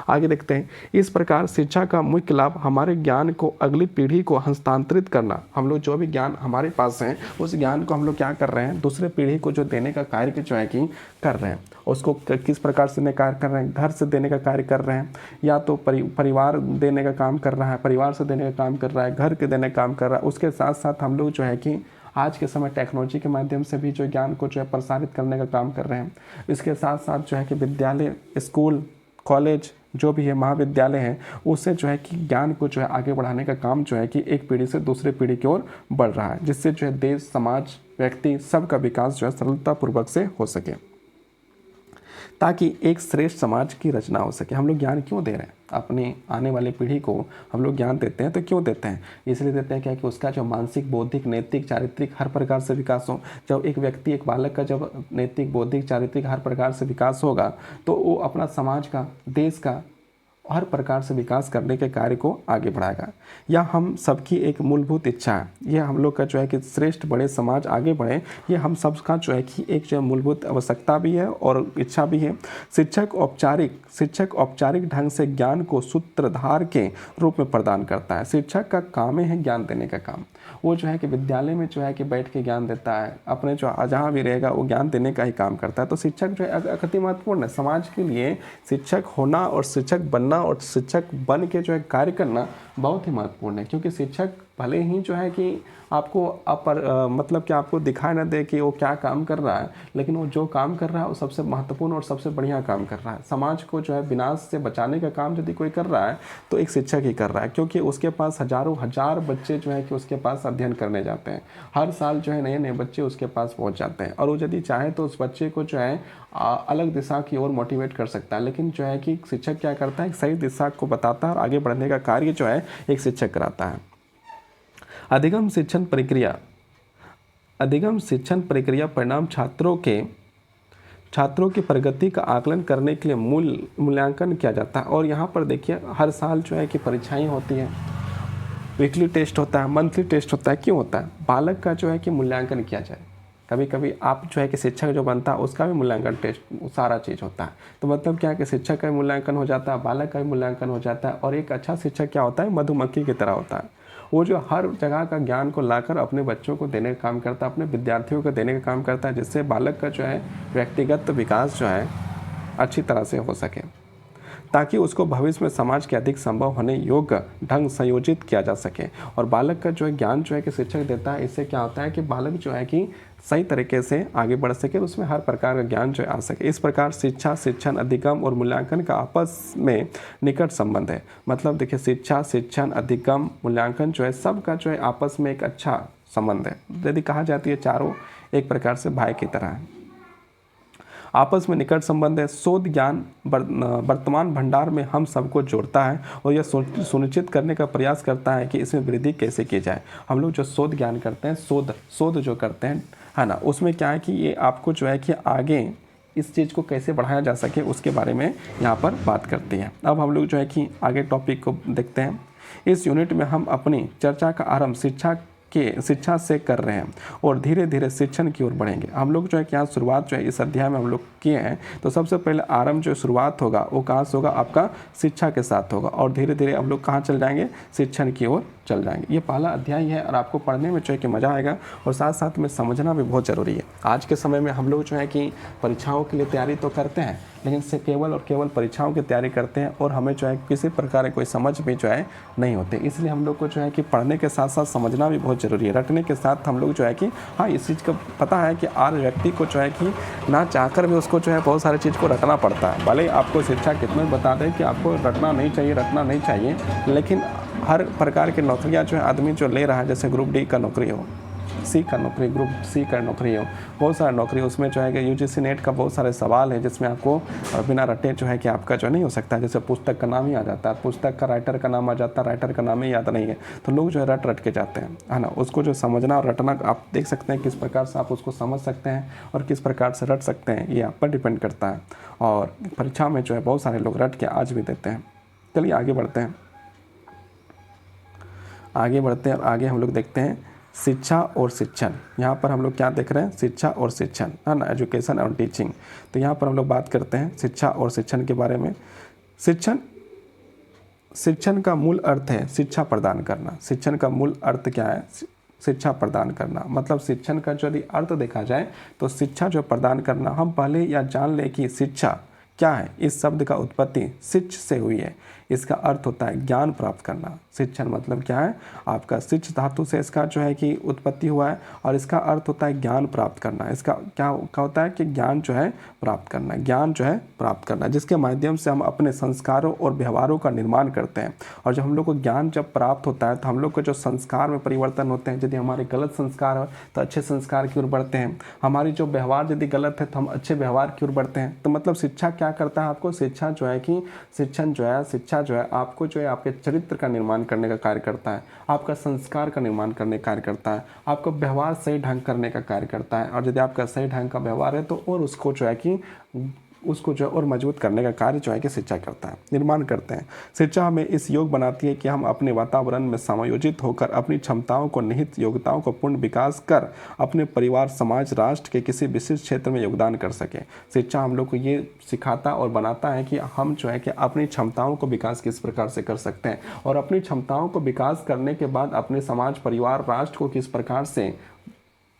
आगे देखते हैं। इस प्रकार शिक्षा का मुख्य लाभ हमारे ज्ञान को अगली पीढ़ी को हस्तांतरित करना। हम लोग जो भी ज्ञान हमारे पास है उस ज्ञान को हम लोग क्या कर रहे हैं, दूसरे पीढ़ी को जो देने का कार्य जो है कि कर रहे हैं। उसको किस प्रकार से कार्य कर रहे हैं, घर से देने का कार्य कर रहे हैं या तो परिवार देने का काम कर रहा है, परिवार से देने का काम कर रहा है, घर के देने का काम कर रहा है। उसके साथ साथ हम लोग जो है कि आज के समय टेक्नोलॉजी के माध्यम से भी जो ज्ञान को जो है प्रसारित करने का काम कर रहे हैं। इसके साथ साथ जो है कि विद्यालय, स्कूल, कॉलेज जो भी है, महाविद्यालय है, उससे जो है कि ज्ञान को जो है आगे बढ़ाने का काम जो है कि एक पीढ़ी से दूसरे पीढ़ी की ओर बढ़ रहा है, जिससे जो है देश, समाज, व्यक्ति सबका विकास जो है सरलतापूर्वक से हो सके, ताकि एक श्रेष्ठ समाज की रचना हो सके। हम लोग ज्ञान क्यों दे रहे हैं, अपने आने वाली पीढ़ी को हम लोग ज्ञान देते हैं तो क्यों देते हैं, इसलिए देते हैं क्या कि उसका जो मानसिक, बौद्धिक, नैतिक, चारित्रिक हर प्रकार से विकास हो। जब एक व्यक्ति, एक बालक का जब नैतिक, बौद्धिक, चारित्रिक हर प्रकार से विकास होगा तो वो अपना समाज का, देश का हर प्रकार से विकास करने के कार्य को आगे बढ़ाएगा। यह हम सबकी एक मूलभूत इच्छा है। यह हम लोग का जो है कि श्रेष्ठ बड़े समाज आगे बढ़े, ये हम सबका जो है कि एक जो मूलभूत आवश्यकता भी है और इच्छा भी है। शिक्षक औपचारिक ढंग से ज्ञान को सूत्रधार के रूप में प्रदान करता है। शिक्षक का काम है ज्ञान देने का काम। वो जो है कि विद्यालय में जो है कि बैठ के ज्ञान देता है, अपने जो जहाँ भी रहेगा वो ज्ञान देने का ही काम करता है। तो शिक्षक जो है अति महत्वपूर्ण है समाज के लिए। शिक्षक होना और शिक्षक बनना और शिक्षक बन के जो है कार्य करना बहुत ही महत्वपूर्ण है, क्योंकि शिक्षक भले ही जो है कि आपको मतलब कि आपको दिखाई ना दे कि वो क्या काम कर रहा है, लेकिन वो जो काम कर रहा है वो सबसे महत्वपूर्ण और सबसे बढ़िया काम कर रहा है। समाज को जो है विनाश से बचाने का काम यदि कोई कर रहा है तो एक शिक्षक ही कर रहा है, क्योंकि उसके पास हजारों हजार बच्चे जो है कि उसके पास अध्ययन करने जाते हैं। हर साल जो है नए नए बच्चे उसके पास पहुँच जाते हैं और वो यदि चाहे तो उस बच्चे को जो है अलग दिशा की ओर मोटिवेट कर सकता है। लेकिन जो है कि शिक्षक क्या करता है, सही दिशा को बताता है और आगे बढ़ने का कार्य जो है एक शिक्षक कराता है। अधिगम शिक्षण प्रक्रिया परिणाम छात्रों की प्रगति का आकलन करने के लिए मूल्यांकन किया जाता है। और यहाँ पर देखिए हर साल जो है कि परीक्षाएं होती हैं, वीकली टेस्ट होता है, मंथली टेस्ट होता है। क्यों होता है, बालक का जो है कि मूल्यांकन किया जाए। कभी कभी आप जो है कि शिक्षक जो बनता है उसका भी मूल्यांकन, टेस्ट, सारा चीज़ होता है। तो मतलब क्या है कि शिक्षक का भी मूल्यांकन हो जाता है, बालक का भी मूल्यांकन हो जाता है। और एक अच्छा शिक्षक क्या होता है, मधुमक्खी की तरह होता है। वो जो हर जगह का ज्ञान को लाकर अपने बच्चों को देने का काम करता है, अपने विद्यार्थियों को देने का काम करता है, जिससे बालक का जो है व्यक्तिगत विकास जो है अच्छी तरह से हो सके, ताकि उसको भविष्य में समाज के अधिक संभव होने योग्य ढंग संयोजित किया जा सके। और बालक का जो है ज्ञान जो है कि शिक्षक देता है, इससे क्या होता है कि बालक जो है कि सही तरीके से आगे बढ़ सके, उसमें हर प्रकार का ज्ञान जो है आ सके। इस प्रकार शिक्षा, शिक्षण, अधिगम और मूल्यांकन का आपस में निकट संबंध है। मतलब देखिए शिक्षा, शिक्षण, अधिगम, मूल्यांकन जो है सबका जो है आपस में एक अच्छा संबंध है। यदि कहा जाती है चारों एक प्रकार से भाई की तरह है, आपस में निकट संबंध है। शोध ज्ञान वर्तमान भंडार में हम सबको जोड़ता है और यह सुनिश्चित करने का प्रयास करता है कि इसमें वृद्धि कैसे की जाए। हम लोग जो शोध ज्ञान करते हैं, शोध जो करते हैं, है ना, उसमें क्या है कि ये आपको जो है कि आगे इस चीज़ को कैसे बढ़ाया जा सके उसके बारे में यहाँ पर बात करती है। अब हम लोग जो है कि आगे टॉपिक को देखते हैं। इस यूनिट में हम अपनी चर्चा का आरंभ शिक्षा से कर रहे हैं और धीरे धीरे शिक्षण की ओर बढ़ेंगे। हम लोग जो है कि यहाँ शुरुआत जो है इस अध्याय में हम लोग किए हैं, तो सबसे पहले आरंभ जो शुरुआत होगा वो कहाँ से होगा, आपका शिक्षा के साथ होगा और धीरे धीरे हम लोग कहाँ चल जाएंगे, शिक्षण की ओर चल जाएंगे। ये पहला अध्याय है और आपको पढ़ने में जो है कि मज़ा आएगा और साथ साथ में समझना भी बहुत ज़रूरी है। आज के समय में हम लोग जो है कि परीक्षाओं के लिए तैयारी तो करते हैं, लेकिन से केवल परीक्षाओं की तैयारी करते हैं और हमें जो है किसी प्रकार की कोई समझ भी जो है नहीं होती। इसलिए हम लोग को जो है कि पढ़ने के साथ साथ समझना भी बहुत ज़रूरी है। रटने के साथ हम लोग जो है कि हाँ, इस चीज़ का पता है कि आज व्यक्ति को जो है कि ना चाहकर भी उसको जो है बहुत सारी चीज़ को रटना पड़ता है। भले आपको शिक्षा कितना भी बता दें कि आपको रटना नहीं चाहिए, लेकिन हर प्रकार की नौकरियां जो है आदमी जो ले रहा है, जैसे ग्रुप डी का नौकरी हो, सी का नौकरी, ग्रुप सी का नौकरी हो, बहुत सारी नौकरी, उसमें जो है कि यूजीसी नेट का बहुत सारे सवाल है जिसमें आपको बिना रटे जो है कि आपका जो नहीं हो सकता है। जैसे पुस्तक का नाम ही आ जाता है, पुस्तक का राइटर का नाम आ जाता है, राइटर का नाम ही याद नहीं है, तो लोग जो है रट के जाते हैं, है ना। उसको जो समझना और रटना आप देख सकते हैं किस प्रकार से आप उसको समझ सकते हैं और किस प्रकार से रट सकते हैं, ये आप पर डिपेंड करता है। और परीक्षा में जो है बहुत सारे लोग रट के आज भी देते हैं। चलिए आगे बढ़ते हैं और आगे हम लोग देखते हैं शिक्षा और शिक्षण। यहाँ पर हम लोग क्या देख रहे हैं, शिक्षा और शिक्षण, है ना, एजुकेशन और टीचिंग। तो यहाँ पर हम लोग बात करते हैं शिक्षा और शिक्षण के बारे में। शिक्षण का मूल अर्थ है शिक्षा प्रदान करना। शिक्षण का मूल अर्थ क्या है, शिक्षा प्रदान करना। मतलब शिक्षण का यदि अर्थ देखा जाए तो शिक्षा जो प्रदान करना, हम पहले यह जान लें कि शिक्षा क्या है। इस शब्द का उत्पत्ति शिक्ष से हुई है। इसका अर्थ होता है ज्ञान प्राप्त करना। शिक्षण मतलब क्या है, आपका शिक्ष धातु से इसका जो है कि उत्पत्ति हुआ है और इसका अर्थ होता है ज्ञान प्राप्त करना। इसका क्या होता है कि ज्ञान जो है प्राप्त करना, ज्ञान जो है प्राप्त करना, जिसके माध्यम से हम अपने संस्कारों और व्यवहारों का निर्माण करते हैं। और जब हम लोग को ज्ञान जब प्राप्त होता है तो हम लोग को जो संस्कार में परिवर्तन होते हैं, यदि हमारे गलत संस्कार हो तो अच्छे संस्कार की ओर बढ़ते हैं, हमारी जो व्यवहार यदि गलत है तो हम अच्छे व्यवहार की ओर बढ़ते हैं। तो मतलब शिक्षा क्या करता है आपको, शिक्षा जो है कि शिक्षा जो है आपको जो है आपके चरित्र का निर्माण करने का कार्य करता है, आपका संस्कार का निर्माण करने का कार्य करता है, आपका व्यवहार सही ढंग करने का कार्य करता है। और यदि आपका सही ढंग का व्यवहार है तो और उसको जो है कि उसको जो और मजबूत करने का कार्य जो है कि शिक्षा करता है, निर्माण करते हैं। शिक्षा हमें इस योग बनाती है कि हम अपने वातावरण में समायोजित होकर अपनी क्षमताओं को, निहित योग्यताओं को पूर्ण विकास कर अपने परिवार, समाज, राष्ट्र के किसी विशिष्ट क्षेत्र में योगदान कर सकें। शिक्षा हम लोग को ये सिखाता और बनाता है कि हम जो है कि अपनी क्षमताओं को विकास किस प्रकार से कर सकते हैं और अपनी क्षमताओं को विकास करने के बाद अपने समाज, परिवार, राष्ट्र को किस प्रकार से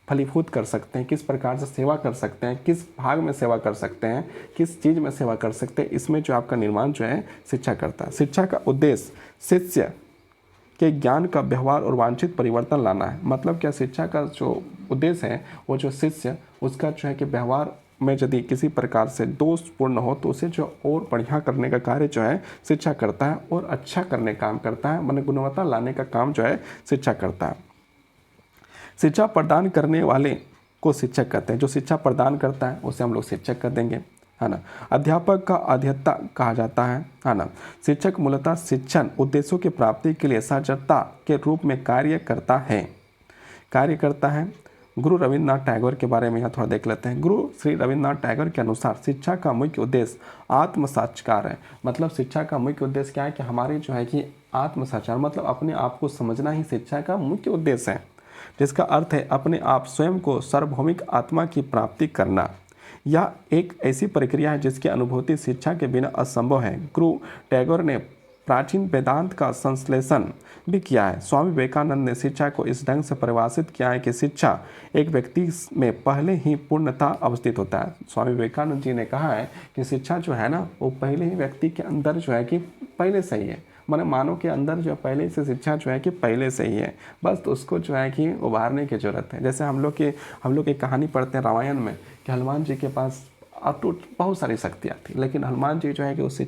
फलीभूत कर सकते हैं, किस प्रकार से सेवा कर सकते हैं, किस भाग में सेवा कर सकते हैं, किस चीज़ में सेवा कर सकते हैं। इसमें जो आपका निर्माण जो है शिक्षा करता है। शिक्षा का उद्देश्य शिष्य के ज्ञान का व्यवहार और वांछित परिवर्तन लाना है। मतलब क्या, शिक्षा का जो उद्देश्य है वो जो शिष्य उसका जो है कि व्यवहार में यदि किसी प्रकार से दोषपूर्ण हो तो उसे जो और बढ़िया करने का कार्य जो है शिक्षा करता है और अच्छा करने का काम करता है, माने गुणवत्ता लाने का काम जो है शिक्षा करता है। शिक्षा प्रदान करने वाले को शिक्षक कहते हैं। जो शिक्षा प्रदान करता है उसे हम लोग शिक्षक कह देंगे, है ना। अध्यापक का अध्येता कहा जाता है ना। शिक्षक मूलतः शिक्षण उद्देश्यों की प्राप्ति के लिए सहायता के रूप में कार्य करता है। गुरु रविन्द्रनाथ टैगोर के बारे में यहाँ थोड़ा देख लेते हैं। गुरु श्री रविन्द्रनाथ टैगोर के अनुसार शिक्षा का मुख्य उद्देश्य आत्म साक्षात्कार है। मतलब शिक्षा का मुख्य उद्देश्य क्या है कि हमारी जो है कि आत्म साक्षात्कार, मतलब अपने आप को समझना ही शिक्षा का मुख्य उद्देश्य है, जिसका अर्थ है अपने आप स्वयं को सार्वभौमिक आत्मा की प्राप्ति करना। यह एक ऐसी प्रक्रिया है जिसकी अनुभूति शिक्षा के बिना असंभव है। गुरु टैगोर ने प्राचीन वेदांत का संश्लेषण भी किया है। स्वामी विवेकानंद ने शिक्षा को इस ढंग से परिभाषित किया है कि शिक्षा एक व्यक्ति में पहले ही पूर्णता अवस्थित होता है। स्वामी विवेकानंद जी ने कहा है कि शिक्षा जो है ना, वो पहले ही व्यक्ति के अंदर जो है कि पहले से ही है, माने मानव के अंदर जो पहले से शिक्षा जो है कि पहले से ही है, बस तो उसको जो है कि उभारने की ज़रूरत है। जैसे हम लोग एक कहानी पढ़ते हैं रामायण में कि हनुमान जी के पास अटूट बहुत सारी शक्तियाँ थी, लेकिन हनुमान जी जो है कि उस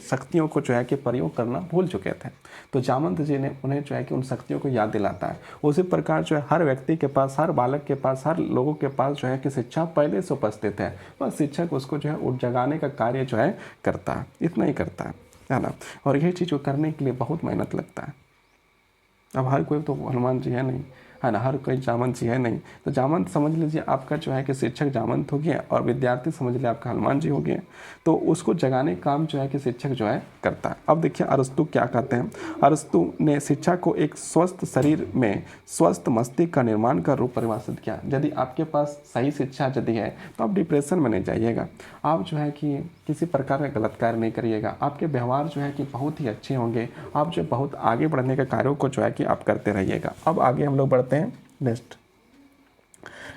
शक्तियों को जो है कि प्रयोग करना भूल चुके थे। तो जामवंत जी ने उन्हें जो है कि उन शक्तियों को याद दिलाता है। उसी प्रकार जो है हर व्यक्ति के पास, हर बालक के पास, हर लोगों के पास जो है कि शिक्षा पहले से उपस्थित है, बस शिक्षक उसको जो है उठ जगाने का कार्य जो है करता है, इतना ही करता है ना। और यही चीज़ को करने के लिए बहुत मेहनत लगता है। अब हर कोई तो हनुमान जी है नहीं, है ना, हर कोई जामवंत जी है नहीं। तो जामवंत समझ लीजिए आपका जो है कि शिक्षक जामवंत हो गया और विद्यार्थी समझ लीजिए आपका हनुमान जी हो गया। तो उसको जगाने काम जो है कि शिक्षक जो है करता है। अब देखिए अरस्तु क्या कहते हैं। अरस्तु ने शिक्षा को एक स्वस्थ शरीर में स्वस्थ मस्तिष्क का निर्माण का रूप परिभाषित किया। यदि आपके पास सही शिक्षा यदि है तो आप डिप्रेशन में नहीं जाइएगा, आप जो है कि किसी प्रकार का गलत कार्य नहीं करिएगा, आपके व्यवहार जो है कि बहुत ही अच्छे होंगे, आप जो बहुत आगे बढ़ने के कार्यों को जो है कि आप करते रहिएगा। अब आगे हम लोग बढ़ते हैं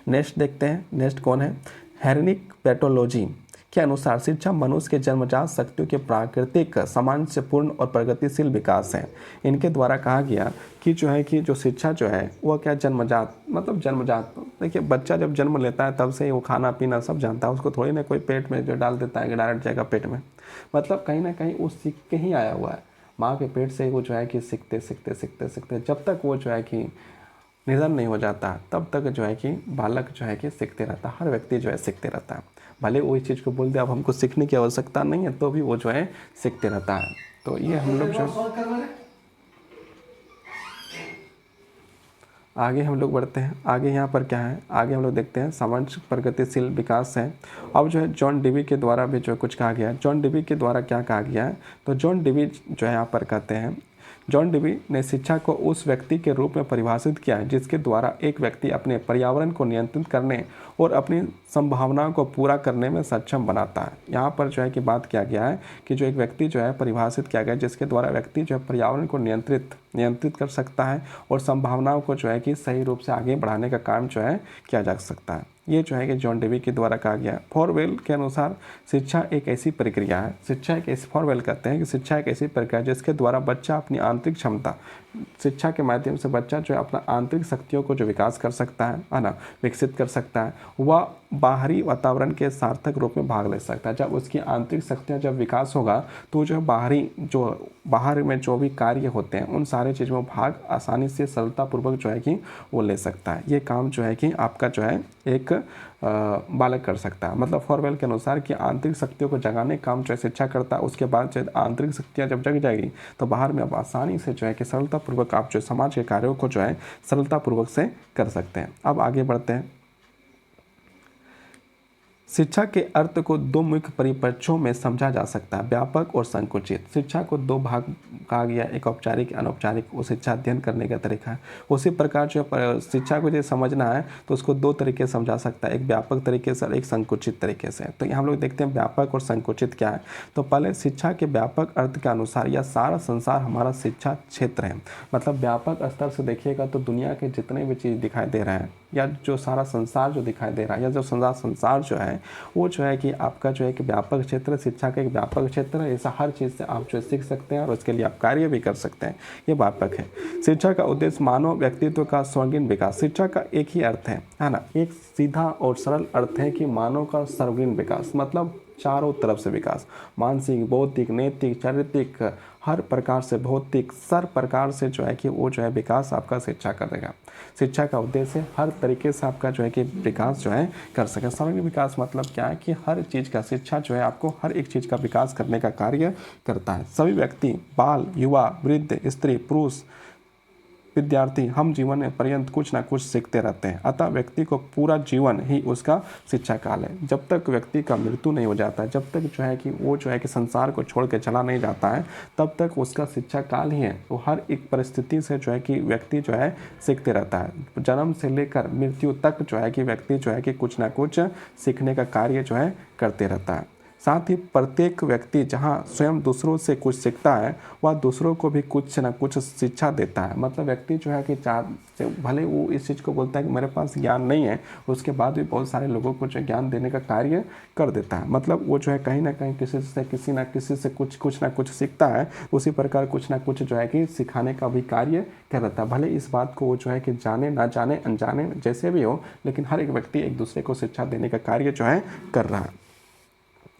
नेक्स्ट देखते हैं। नेक्स्ट कौन है? हेरेनिक पैथोलॉजी के अनुसार शिक्षा मनुष्य के जन्मजात शक्तियों के प्राकृतिक सामंजस्यपूर्ण और प्रगतिशील विकास है। इनके द्वारा कहा गया कि जो है कि जो शिक्षा जो है वह क्या जन्मजात, मतलब जन्मजात, देखिए बच्चा जब जन्म लेता है तब से ही वो खाना पीना सब जानता है, उसको थोड़ी ना कोई पेट में जो डाल देता है कि डायरेक्ट जाएगा पेट में, मतलब कहीं ना कहीं वो सीख के ही आया हुआ है। माँ के पेट से वो जो है कि सीखते सीखते सीखते सीखते जब तक वो जो है कि निधन नहीं हो जाता तब तक जो है कि बालक जो है कि सीखते रहता है, हर व्यक्ति जो है सीखते रहता है। भले वो इस चीज़ को बोल दे अब हमको सीखने की आवश्यकता नहीं है, तो भी वो जो है सीखते रहता है। तो ये हम लोग जो आगे हम लोग बढ़ते हैं। आगे यहाँ पर क्या है, आगे हम लोग देखते हैं सामाजिक प्रगतिशील विकास है। अब जो है जॉन डीवी के द्वारा भी जो कुछ कहा गया है। जॉन डीवी के द्वारा क्या कहा गया है, तो जॉन डीवी जो है यहाँ पर कहते हैं, जॉन डीवी ने शिक्षा को उस व्यक्ति के रूप में परिभाषित किया है जिसके द्वारा एक व्यक्ति अपने पर्यावरण को नियंत्रित करने और अपनी संभावनाओं को पूरा करने में सक्षम बनाता है। यहाँ पर जो है कि बात किया गया है कि जो एक व्यक्ति जो है परिभाषित किया गया है जिसके द्वारा व्यक्ति जो है पर्यावरण को नियंत्रित कर सकता है और संभावनाओं को जो है कि सही रूप से आगे बढ़ाने का काम जो है किया जा सकता है। ये जो है कि जॉन डीवी के द्वारा कहा गया है। फॉरवेल के अनुसार शिक्षा एक ऐसी प्रक्रिया है, फॉरवेल कहते हैं कि शिक्षा एक ऐसी प्रक्रिया है जिसके द्वारा बच्चा अपनी आंतरिक क्षमता, शिक्षा के माध्यम से बच्चा जो है अपना आंतरिक शक्तियों को जो विकास कर सकता है ना, विकसित कर सकता है, वह बाहरी वातावरण के सार्थक रूप में भाग ले सकता है। जब उसकी आंतरिक शक्तियाँ जब विकास होगा तो जो बाहर में जो भी कार्य होते हैं उन सारे चीज़ों में भाग आसानी से सरलतापूर्वक जो है कि वो ले सकता है। ये काम जो है कि आपका जो है एक बालक कर सकता है। मतलब फॉरवेल के अनुसार कि आंतरिक शक्तियों को जगाने काम जो है शिक्षा करता है, उसके बाद जो आंतरिक शक्तियाँ जब जग जाएगी तो बाहर में आप आसानी से जो है कि सरलतापूर्वक आप जो समाज के कार्यों को जो है सरलतापूर्वक से कर सकते हैं। अब आगे बढ़ते हैं। शिक्षा के अर्थ को दो मुख्य परिप्रेक्ष्यों में समझा जा सकता है, व्यापक और संकुचित। शिक्षा को दो भाग कहा गया, एक औपचारिक अनौपचारिक, वो शिक्षा अध्ययन करने का तरीका है। उसी प्रकार जो शिक्षा को जो समझना है तो उसको दो तरीके से समझा सकता है, एक व्यापक तरीके से और एक संकुचित तरीके से। तो यहाँ हम लोग देखते हैं व्यापक और संकुचित क्या है। तो पहले शिक्षा के व्यापक अर्थ के अनुसार यह सारा संसार हमारा शिक्षा क्षेत्र है। मतलब व्यापक स्तर से देखिएगा तो दुनिया के जितने भी चीज़ दिखाई दे रहे हैं या जो सारा संसार जो दिखाई दे रहा है या जो संसार जो है वो जो है कि आपका जो है कि व्यापक क्षेत्र, शिक्षा का एक व्यापक क्षेत्र है। ऐसा हर चीज़ से आप जो सीख सकते हैं और उसके लिए आप कार्य भी कर सकते हैं, ये व्यापक है। शिक्षा का उद्देश्य मानव व्यक्तित्व का सर्वांगीण विकास। शिक्षा का एक ही अर्थ है ना, एक सीधा और सरल अर्थ है कि मानव का सर्वांगीण विकास, मतलब चारों तरफ से विकास, मानसिक, बौद्धिक, नैतिक, चारित्रिक, हर प्रकार से भौतिक, सर प्रकार से जो है कि वो जो है विकास आपका शिक्षा करेगा। शिक्षा का उद्देश्य हर तरीके से आपका जो है कि विकास जो है कर सके। सर्वांगीण विकास मतलब क्या है कि हर चीज़ का शिक्षा जो है आपको हर एक चीज़ का विकास करने का कार्य करता है। सभी व्यक्ति, बाल, युवा, वृद्ध, स्त्री, पुरुष, विद्यार्थी, हम जीवन में पर्यंत कुछ ना कुछ सीखते रहते हैं। अतः व्यक्ति को पूरा जीवन ही उसका शिक्षा काल है। जब तक व्यक्ति का मृत्यु नहीं हो जाता है, जब तक जो है कि वो जो है कि संसार को छोड़ के चला नहीं जाता है, तब तक उसका शिक्षा काल ही है। तो हर एक परिस्थिति से जो है कि व्यक्ति जो है सीखते रहता है। जन्म से लेकर मृत्यु तक जो है कि व्यक्ति जो है कि कुछ ना कुछ सीखने का कार्य जो है करते रहता है। साथ ही प्रत्येक व्यक्ति जहाँ स्वयं दूसरों से कुछ सीखता है वह दूसरों को भी कुछ ना कुछ शिक्षा देता है। मतलब व्यक्ति जो है कि भले वो इस चीज़ को बोलता है कि मेरे पास ज्ञान नहीं है, उसके बाद भी बहुत सारे लोगों को जो ज्ञान देने का कार्य कर देता है। मतलब वो जो है कहीं ना कहीं किसी ना किसी से कुछ ना कुछ सीखता है, उसी प्रकार कुछ ना कुछ जो है कि सिखाने का भी कार्य कर देता है। भले इस बात को वो जो है कि जाने ना जाने अनजाने जैसे भी हो, लेकिन हर एक व्यक्ति एक दूसरे को शिक्षा देने का कार्य जो है कर रहा है।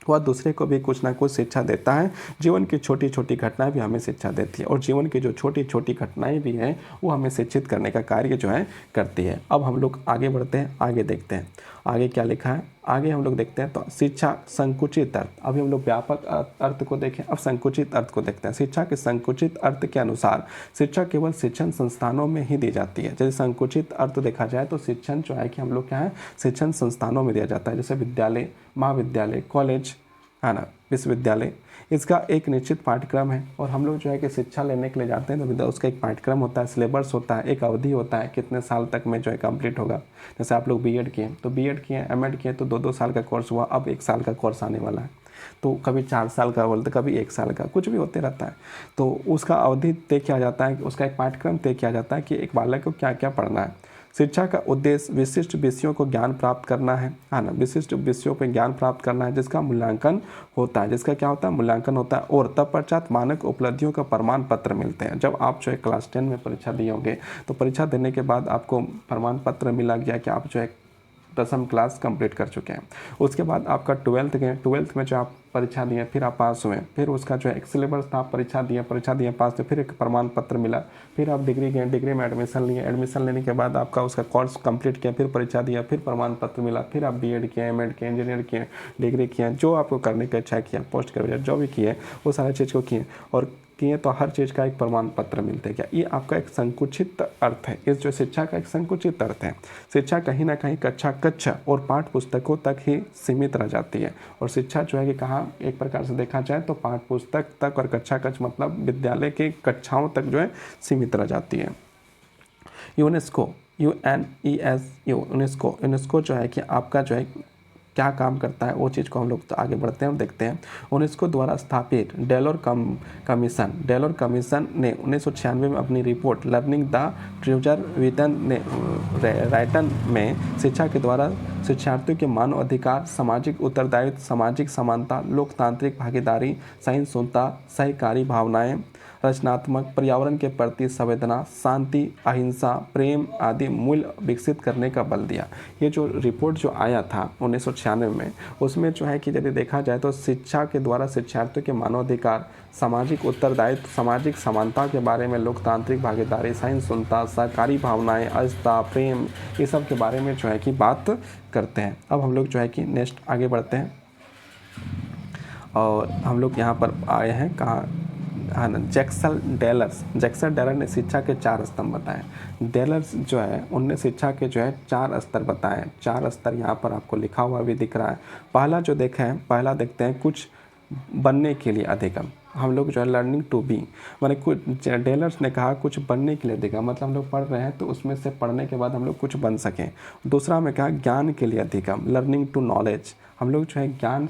वह दूसरे को भी कुछ ना कुछ शिक्षा देता है। जीवन की छोटी छोटी घटनाएं भी हमें शिक्षा देती है, और जीवन की जो छोटी छोटी घटनाएं भी हैं वो हमें शिक्षित करने का कार्य जो है करती है। अब हम लोग आगे बढ़ते हैं, आगे देखते हैं आगे क्या लिखा है। आगे हम लोग देखते हैं तो शिक्षा संकुचित अर्थ। अभी हम लोग व्यापक अर्थ को देखें, अब संकुचित अर्थ को देखते हैं। शिक्षा के संकुचित अर्थ के अनुसार शिक्षा केवल शिक्षण संस्थानों में ही दी जाती है। जैसे संकुचित अर्थ देखा जाए तो शिक्षण जो है कि हम लोग क्या है शिक्षण संस्थानों में दिया जाता है, जैसे विद्यालय, महाविद्यालय, कॉलेज है ना, विश्वविद्यालय। इसका एक निश्चित पाठ्यक्रम है, और हम लोग जो है कि शिक्षा लेने के लिए जाते हैं तो उसका एक पाठ्यक्रम होता है, सिलेबस होता है, एक अवधि होता है, कितने साल तक में जो है कंप्लीट होगा। जैसे आप लोग बीएड किए तो बीएड किए, एमएड किए तो 2-2 साल का कोर्स हुआ, अब 1 साल का कोर्स आने वाला है। तो कभी 4 साल का बोलते, कभी 1 साल का, कुछ भी होते रहता है। तो उसका अवधि तय किया जाता है, उसका एक पाठ्यक्रम तय किया जाता है कि एक बालक को क्या क्या पढ़ना है। शिक्षा का उद्देश्य विशिष्ट विषयों को ज्ञान प्राप्त करना है ना, विशिष्ट विषयों पर ज्ञान प्राप्त करना है, जिसका मूल्यांकन होता है, जिसका क्या होता है मूल्यांकन होता है, और तत्पश्चात मानक उपलब्धियों का प्रमाण पत्र मिलते हैं। जब आप जो है क्लास 10 में परीक्षा दिए होंगे तो परीक्षा देने के बाद आपको प्रमाण पत्र मिला गया कि आप जो है 10वीं क्लास कंप्लीट कर चुके हैं। उसके बाद आपका 12th गए, 12th में जो आप परीक्षा दिए, फिर आप पास हुए, फिर उसका जो है एक सिलेबस था, आप परीक्षा दिए पास हुए, फिर एक प्रमाण पत्र मिला, फिर आप डिग्री गए, डिग्री में एडमिशन लिए, एडमिशन लेने के बाद आपका उसका कोर्स कंप्लीट किया, फिर परीक्षा दिया, फिर प्रमाण पत्र मिला, फिर आप बीएड किए, एमएड किए, इंजीनियर किए, डिग्री किए, जो आपको करने की इच्छा किया, पोस्ट ग्रेजुएट जो भी किए वो सारी चीज़ को किए और किए, तो हर चीज़ का एक प्रमाण पत्र मिलता है। क्या ये आपका एक संकुचित अर्थ है? इस जो शिक्षा का एक संकुचित अर्थ है। शिक्षा कहीं ना कहीं कक्षा और पाठ्य पुस्तकों तक ही सीमित रह जाती है, और शिक्षा जो है कि कहाँ एक प्रकार से देखा जाए तो पाठ्य पुस्तक तक और कक्षा मतलब विद्यालय के कक्षाओं तक जो है सीमित रह जाती है। यूनेस्को, यूनेस्को जो है कि आपका जो है क्या काम करता है वो चीज़ को हम लोग तो आगे बढ़ते हैं और देखते हैं। यूनेस्को द्वारा स्थापित डेलोर कमीशन ने 1996 में अपनी report learning the treasure within ने राइटन में शिक्षा के द्वारा शिक्षार्थियों के मानव अधिकार, सामाजिक उत्तरदायित्व, सामाजिक समानता, लोकतांत्रिक भागीदारी, सहिष्णुता, सहकारी भावनाएं, रचनात्मक, पर्यावरण के प्रति संवेदना, शांति, अहिंसा, प्रेम आदि मूल्य विकसित करने का बल दिया। ये जो रिपोर्ट जो आया था 1996 में, उसमें जो है कि यदि देखा जाए तो शिक्षा के द्वारा शिक्षार्थियों के मानवाधिकार, सामाजिक उत्तरदायित्व, सामाजिक समानता के बारे में, लोकतांत्रिक भागीदारी, सहिष्णुता, सहकारी भावनाएं, अहिंसा, प्रेम, ये सब के बारे में जो है कि बात करते हैं। अब हम लोग जो है कि नेक्स्ट आगे बढ़ते हैं, और हम लोग यहाँ पर आए हैं कहाँ, हाँ ना, जैक्सल डेलर ने शिक्षा के 4 स्तंभ बताए। डेलर्स जो है उनने शिक्षा के जो है 4 स्तर बताए। 4 स्तर यहाँ पर आपको लिखा हुआ भी दिख रहा है। पहला जो देखा है, पहला देखते हैं कुछ बनने के लिए अधिगम। हम लोग जो है लर्निंग टू बी, मैंने कुछ डेलर्स ने कहा कुछ बनने के लिए अधिगम, मतलब हम लोग पढ़ रहे हैं तो उसमें से पढ़ने के बाद हम लोग कुछ बन सकें। दूसरा में कहा ज्ञान के लिए अधिगम, लर्निंग टू नॉलेज, हम लोग जो है ज्ञान